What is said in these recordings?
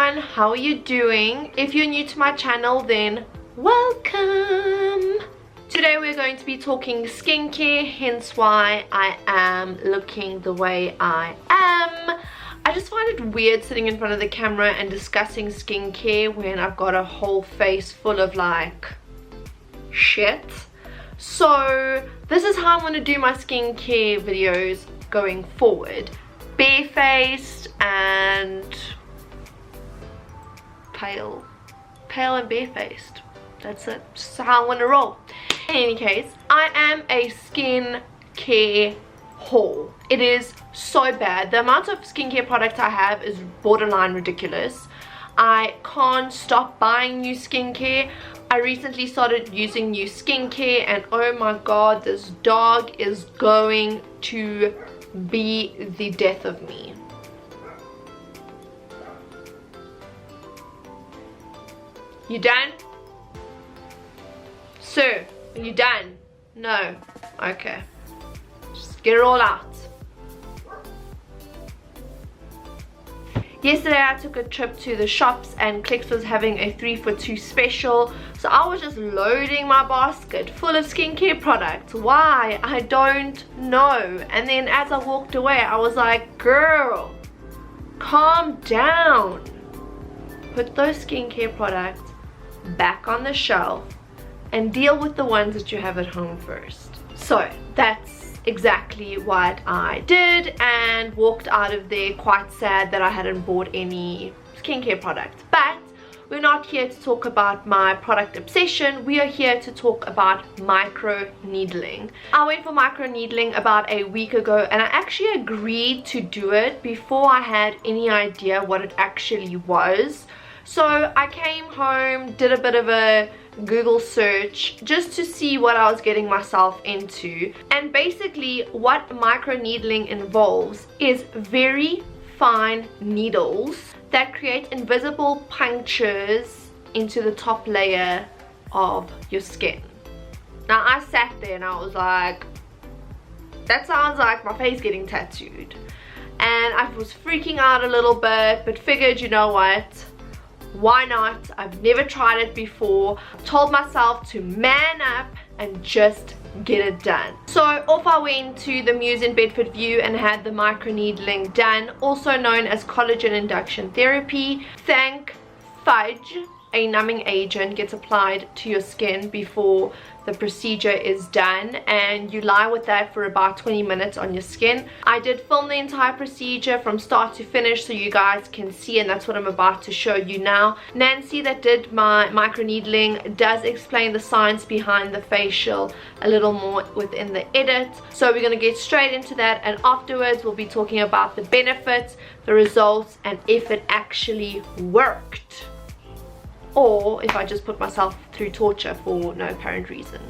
everyone, how are you doing? If you're new to my channel, then welcome. Today we're going to be talking skincare, hence why I am looking the way I am. I just find it weird sitting in front of the camera and discussing skincare when I've got a whole face full of like shit. So this is how I'm going to do my skincare videos going forward. Barefaced and pale and barefaced. That's it. Just how I want to roll. In any case, I am a skincare whore. It is so bad. The amount of skincare products I have is borderline ridiculous. I can't stop buying new skincare. I recently started using new skincare and oh my god, this dog is going to be the death of me. You done? Sir, are you done? No. Okay. Just get it all out. Yesterday I took a trip to the shops and Clicks was having a 3 for 2 special. So I was just loading my basket full of skincare products. Why? I don't know. And then as I walked away I was like, girl, calm down. Put those skincare products back on the shelf and deal with the ones that you have at home first. So that's exactly what I did and walked out of there quite sad that I hadn't bought any skincare products. But we're not here to talk about my product obsession. We are here to talk about micro needling. I went for micro needling about a week ago and I actually agreed to do it before I had any idea what it actually was. So I came home, did a bit of a Google search just to see what I was getting myself into. And basically what micro needling involves is very fine needles that create invisible punctures into the top layer of your skin. Now I sat there and I was like, that sounds like my face getting tattooed. And I was freaking out a little bit, but figured, you know what? Why not? I've never tried it before. Told myself to man up and just get it done. So off I went to the Muse in Bedford View and had the micro needling done, also known as collagen induction therapy. Thank fudge, a numbing agent gets applied to your skin before the procedure is done and you lie with that for about 20 minutes on your skin. I did film the entire procedure from start to finish so you guys can see, and that's what I'm about to show you now. Nancy that did my micro needling does explain the science behind the facial a little more within the edit. So we're going to get straight into that and afterwards we'll be talking about the benefits, the results, and if it actually worked. Or if I just put myself through torture for no apparent reason.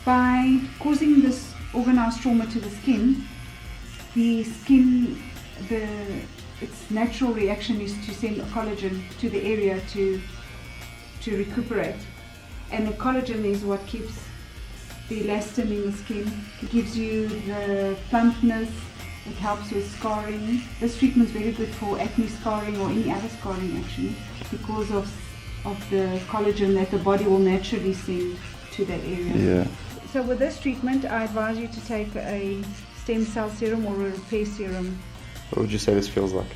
By causing this organized trauma to the skin, its natural reaction is to send collagen to the area to recuperate. And the collagen is what keeps the elastin in the skin. It gives you the plumpness, it helps with scarring. This treatment is very good for acne scarring or any other scarring actually, because of the collagen that the body will naturally send to that area. Yeah. So with this treatment, I advise you to take a stem cell serum or a repair serum. What would you say this feels like?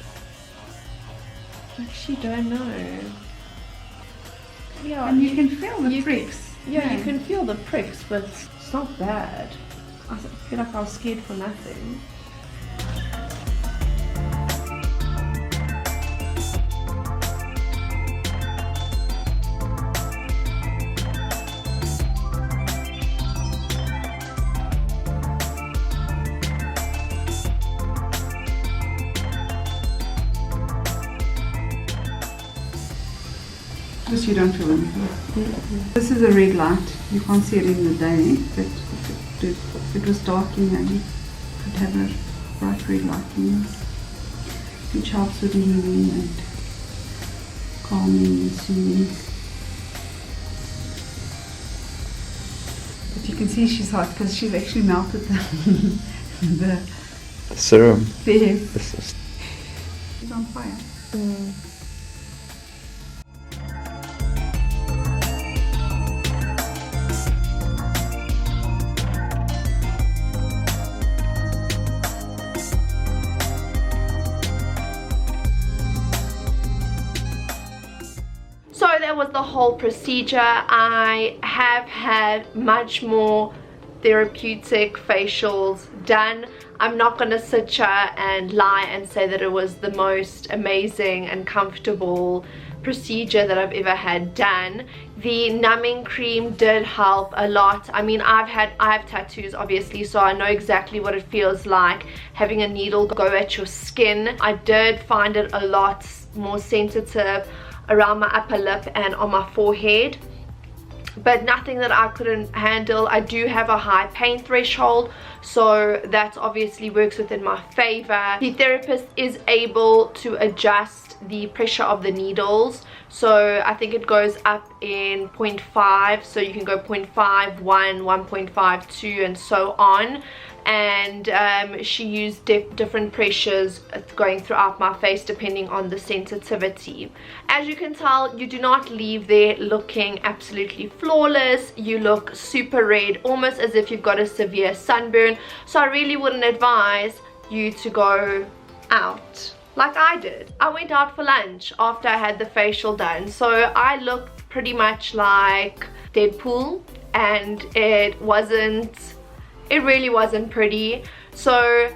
I actually don't know. Yeah, and you can feel the pricks. Yeah, you can feel the pricks, but it's not bad. I feel like I was scared for nothing. course you don't feel anything. This is a red light. You can't see it in the day, but if it was dark in here, you could have a bright red light in this, which helps with healing and calming and soothing. But you can see she's hot because she's actually melted the serum. Yes. She's on fire. So that was the whole procedure. I have had much more therapeutic facials done. I'm not going to sit here and lie and say that it was the most amazing and comfortable procedure that I've ever had done. The numbing cream did help a lot. I mean, I have tattoos obviously, so I know exactly what it feels like having a needle go at your skin. I did find it a lot more sensitive around my upper lip and on my forehead, but nothing that I couldn't handle. I do have a high pain threshold, so that obviously works within my favor. The therapist is able to adjust the pressure of the needles, so I think it goes up in 0.5, so you can go 0.5, 1, 1.5, 2 and so on. And she used different pressures going throughout my face depending on the sensitivity. As you can tell, you do not leave there looking absolutely flawless. You look super red, almost as if you've got a severe sunburn. So I really wouldn't advise you to go out like I did. I went out for lunch after I had the facial done, so I looked pretty much like Deadpool, and it really wasn't pretty. So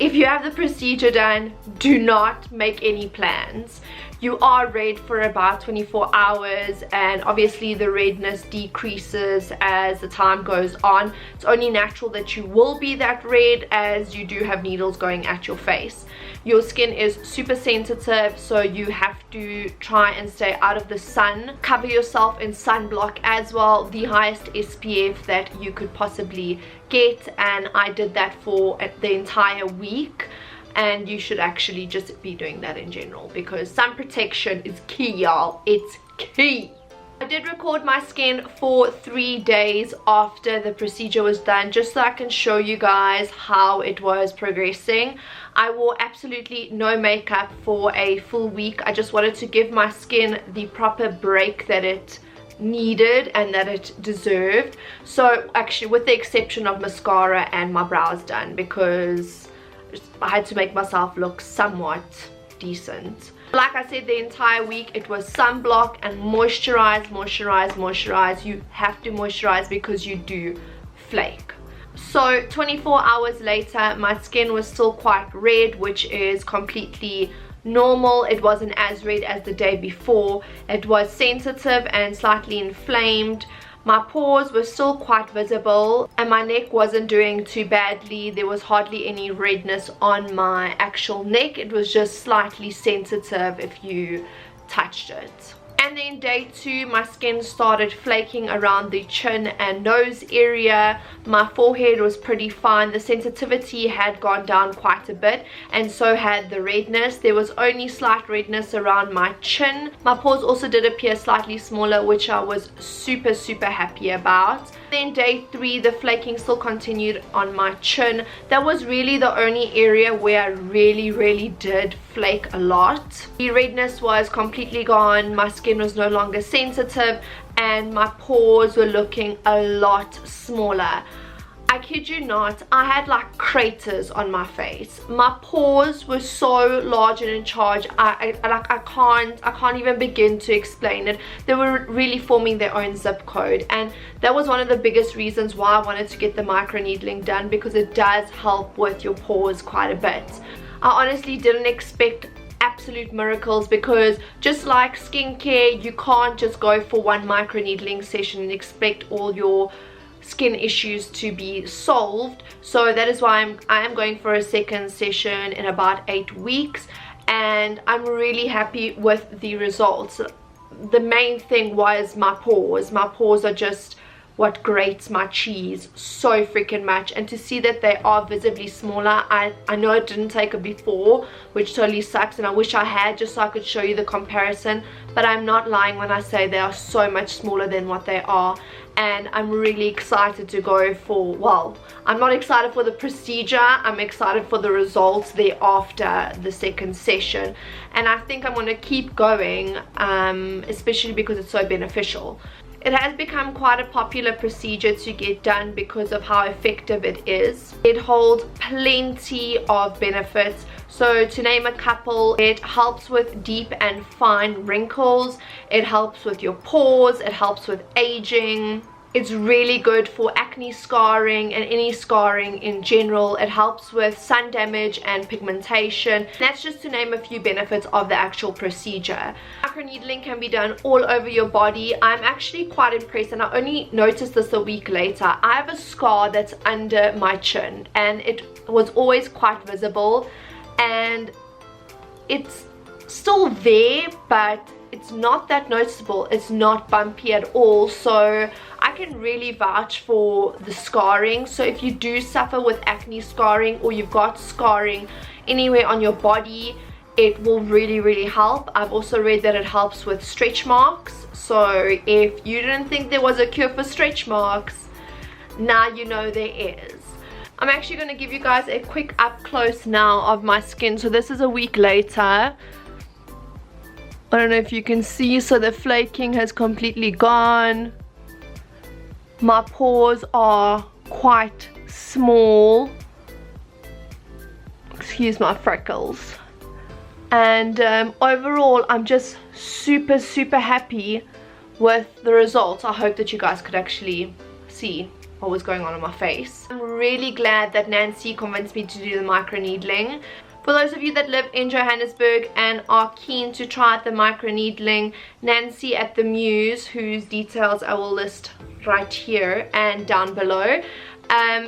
if you have the procedure done, do not make any plans. You are red for about 24 hours, and obviously the redness decreases as the time goes on. It's only natural that you will be that red, as you do have needles going at your face. Your skin is super sensitive, so you have to try and stay out of the sun. Cover yourself in sunblock as well, the highest SPF that you could possibly get, and I did that for the entire week. And you should actually just be doing that in general, because sun protection is key, y'all. It's key. I did record my skin for 3 days after the procedure was done, just so I can show you guys how it was progressing. I wore absolutely no makeup for a full week. I just wanted to give my skin the proper break that it needed and that it deserved. So actually, with the exception of mascara and my brows done, because I had to make myself look somewhat decent. Like I said, the entire week it was sunblock and moisturize, moisturize, moisturize. You have to moisturize because you do flake. So 24 hours later, my skin was still quite red, which is completely normal. It wasn't as red as the day before. It was sensitive and slightly inflamed. My pores were still quite visible, and my neck wasn't doing too badly. There was hardly any redness on my actual neck. It was just slightly sensitive if you touched it. And then day 2, my skin started flaking around the chin and nose area. My forehead was pretty fine. The sensitivity had gone down quite a bit, and so had the redness. There was only slight redness around my chin. My pores also did appear slightly smaller, which I was super happy about. Then day 3, the flaking still continued on my chin. That was really the only area where I really did flake a lot. The redness was completely gone. My skin was no longer sensitive, and my pores were looking a lot smaller. I kid you not, I had like craters on my face. My pores were so large and in charge. I can't even begin to explain it. They were really forming their own zip code, and that was one of the biggest reasons why I wanted to get the microneedling done, because it does help with your pores quite a bit. I honestly didn't expect absolute miracles, because just like skincare, you can't just go for one microneedling session and expect all your skin issues to be solved. So that is why I am going for a second session in about 8 weeks, and I'm really happy with the results. the main thing was my pores. My pores are just what grates my cheese so freaking much, and to see that they are visibly smaller, I know it didn't take a before, which totally sucks, and I wish I had, just so I could show you the comparison, but I'm not lying when I say they are so much smaller than what they are. And I'm really excited to go for, well, I'm not excited for the procedure, I'm excited for the results thereafter the second session, and I think I'm going to keep going, especially because it's so beneficial. It has become quite a popular procedure to get done because of how effective it is. It holds plenty of benefits. So to name a couple, it helps with deep and fine wrinkles, it helps with your pores, it helps with aging. It's really good for acne scarring and any scarring in general. It helps with sun damage and pigmentation. That's just to name a few benefits of the actual procedure. Microneedling can be done all over your body. I'm actually quite impressed, and I only noticed this a week later. I have a scar that's under my chin, and it was always quite visible, and it's still there, but it's not that noticeable. It's not bumpy at all, so I can really vouch for the scarring. So if you do suffer with acne scarring, or you've got scarring anywhere on your body, it will really help. I've also read that it helps with stretch marks, so if you didn't think there was a cure for stretch marks, now you know there is. I'm actually going to give you guys a quick up close now of my skin. So this is a week later. I don't know if you can see, so the flaking has completely gone. My pores are quite small. Excuse my freckles. And overall, I'm just super happy with the results. I hope that you guys could actually see what was going on my face. I'm really glad that Nancy convinced me to do the microneedling. For those of you that live in Johannesburg and are keen to try out the microneedling, Nancy at the Muse, whose details I will list right here and down below,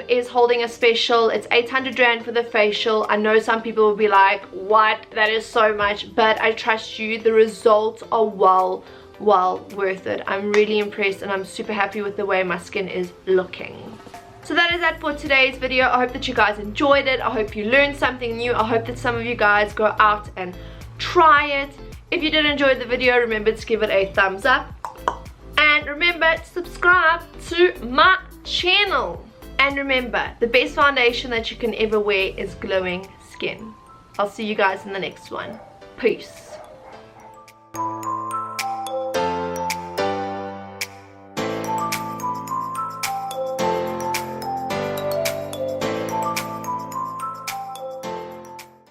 is holding a special. It's 800 Rand for the facial. I know some people will be like, what? That is so much, but I trust you, the results are well worth it. I'm really impressed, and I'm super happy with the way my skin is looking. So that is that for today's video. I hope that you guys enjoyed it. I hope you learned something new. I hope that some of you guys go out and try it. If you did enjoy the video, remember to give it a thumbs up. And remember to subscribe to my channel. And remember, the best foundation that you can ever wear is glowing skin. I'll see you guys in the next one. Peace.